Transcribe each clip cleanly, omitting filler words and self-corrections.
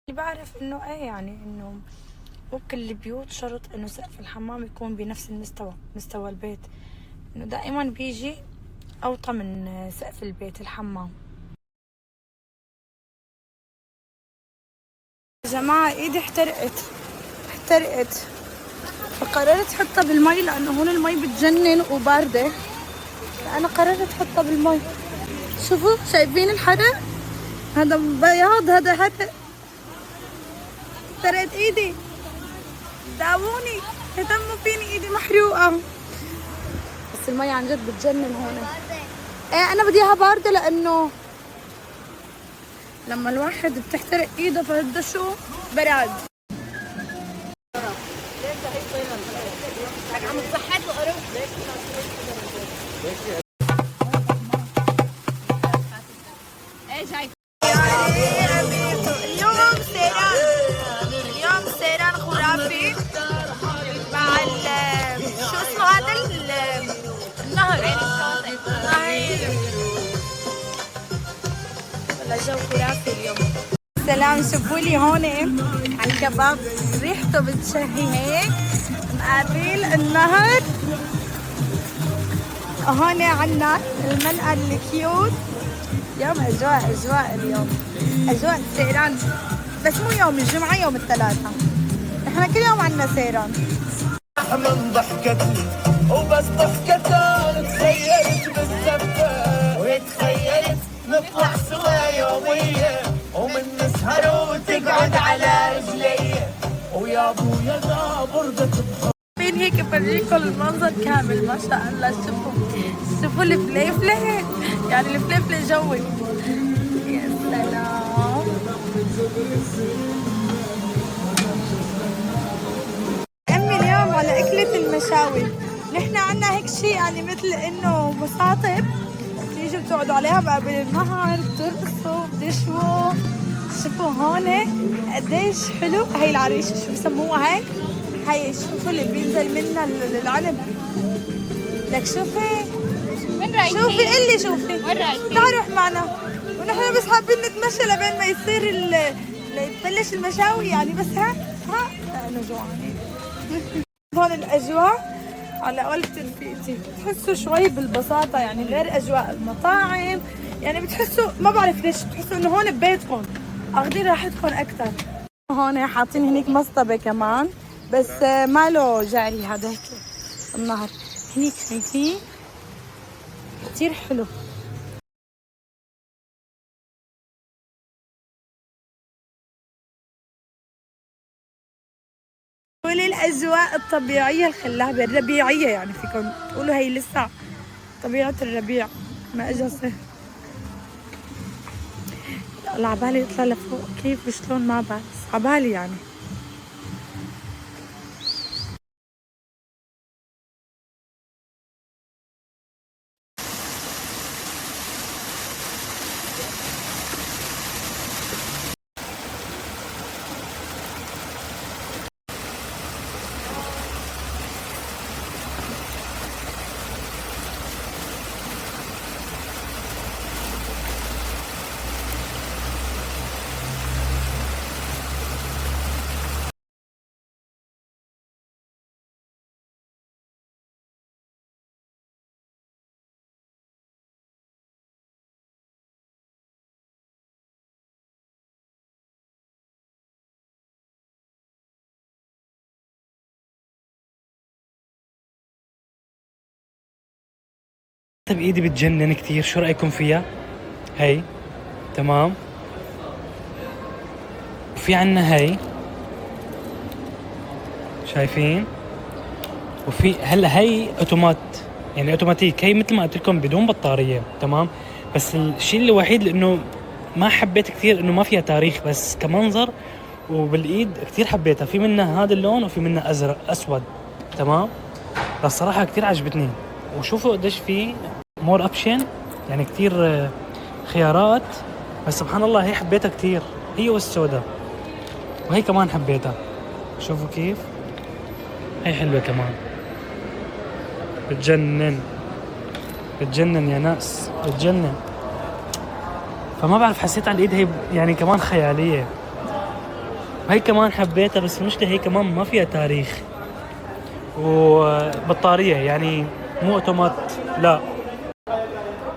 اللي بعرف انه ايه يعني انه مو كل البيوت شرط انه سقف الحمام يكون بنفس مستوى البيت، انه دائما بيجي اوطى من سقف البيت الحمام. يا جماعة ايدي احترقت فقررت احطها بالمي لانه هون المي بتجنن وباردة، فانا قررت احطها بالمي. شوفوا شايفين الحرق؟ هذا بياض، هذا حرق. احترقت ايدي، داووني، اهتموا فيني، ايدي محروقة. بس المي عن جد بتجنن هون. ايه انا بدي اياها باردة لانه لما الواحد بتحترق ايده فبده شو؟ براد. عم تصحت وقرب. ايه جاي اليوم سيران خرافي مع شو اسمه هذا النهر. والله جو خرافي اليوم. سلام، شوفوا لي هون على الكباب، ريحته بتشهي هيك مقابل النهر. هون عنا المنقل الكيوت. يوم اجواء اليوم، اجواء سيران، بس مو يوم الجمعة، يوم الثلاثاء. نحن كل يوم عنا سيران. من ضحكتني وبس ضحكتها تخيلت بالزفة وتخيلت نطلع سوا يومية ومن نسهر وتقعد على رجلي ويا ابويا ذا برضة فين هيك بفرجيكم المنظر كامل. ما شاء الله، شوفوا الفليفلة، يعني الفليفلة جوي. يا سلام. امي اليوم على اكلة المشاوي. نحن عنا هيك شيء يعني مثل انه مصاطب تيجوا بتقعدوا عليها مقابل النهر، بترقصوا بتشووا. شوفوا هون قديش حلو. هي العريشة شو بسموها هيك؟ هي شوفوا اللي بينزل منها العنب. لك شوفي وين رايحين؟ شوفي قلي شوفي وين رايحين؟ تعالوا روح معنا. ونحن بس حابين نتمشى لبين ما يصير تبلش المشاوي يعني. بس ها انا جوعانين. هون الاجواء على قولة رفيقتي بتحسوا شوي بالبساطة، يعني غير اجواء المطاعم. يعني بتحسوا، ما بعرف ليش بتحسوا انه هون ببيتكم اخذين راحتكم اكثر. هون حاطين هنيك مصطبة كمان، بس ما له جاري هذا هيك النهر. هنيك شايفين كتير حلو. وللأجواء الطبيعية الخلابة الربيعية، يعني فيكم تقولوا هي لسه طبيعة الربيع، ما اجى صيف. لا عبالي يطلع لفوق كيف وشلون ما بعرف، عبالي يعني. بايدي بتجنن كتير. شو رايكم فيها؟ هي تمام. وفي عنا هي شايفين، وفي هلا هي يعني اوتوماتيك. هي مثل ما قلت لكم بدون بطاريه، تمام. بس الشيء الوحيد لانه ما حبيت كثير انه ما فيها تاريخ، بس كمنظر وبالايد كثير حبيتها. في منها هذا اللون وفي منها ازرق اسود، تمام. بس صراحه كثير عجبتني. وشوفوا قديش في مور اوبشن، يعني كثير خيارات. بس سبحان الله هي حبيتها كثير، هي والسوداء. وهي كمان حبيتها. شوفوا كيف هي حلوة كمان، بتجنن يا ناس، بتجنن. فما بعرف، حسيت على الايد هي يعني كمان خيالية. وهي كمان حبيتها، بس المشكلة هي كمان ما فيها تاريخ وبطارية، يعني مو اوتومات، لا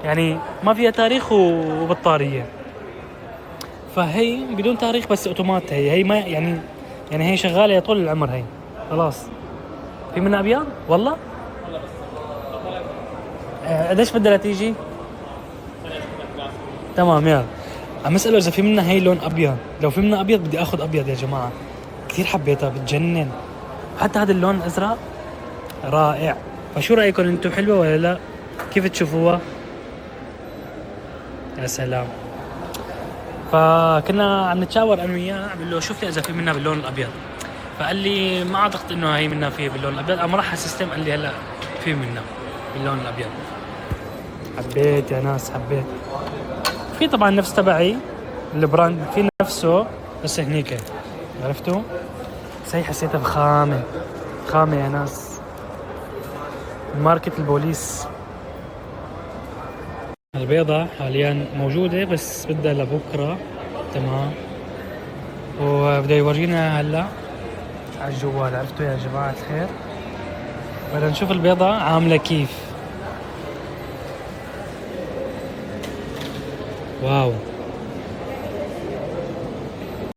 يعني ما فيها تاريخ وبطارية، فهي بدون تاريخ بس اوتومات. هي ما يعني هي شغالة طول العمر هي خلاص. في منها ابيض والله. قديش بدها تيجي؟ تمام يلا. عم اسأله اذا في منها هي لون ابيض، لو في منها ابيض بدي اخذ ابيض يا جماعة، كثير حبيتها بتجنن. حتى هذا اللون الازرق رائع. فشو رايكم انتم، حلوة ولا لا؟ كيف تشوفوها؟ يا سلام. فكنا عم نتشاور انا وياه، عم له شوف لي اذا في منها باللون الابيض، فقال لي ما اعتقد انه هي منها فيه باللون الابيض. قام راح على السيستم قال لي هلا في منها باللون الابيض. حبيت يا ناس، حبيت. في طبعا نفس تبعي البراند، في نفسه بس هنيك، عرفتوا؟ بس هي حسيتها بخامة، خامة يا ناس. ماركة البوليس. البيضة حاليا موجودة بس بدها لبكرة، تمام. وبده يورينا هلا على الجوال، عرفتوا يا جماعة الخير؟ بدنا نشوف البيضة عاملة كيف. واو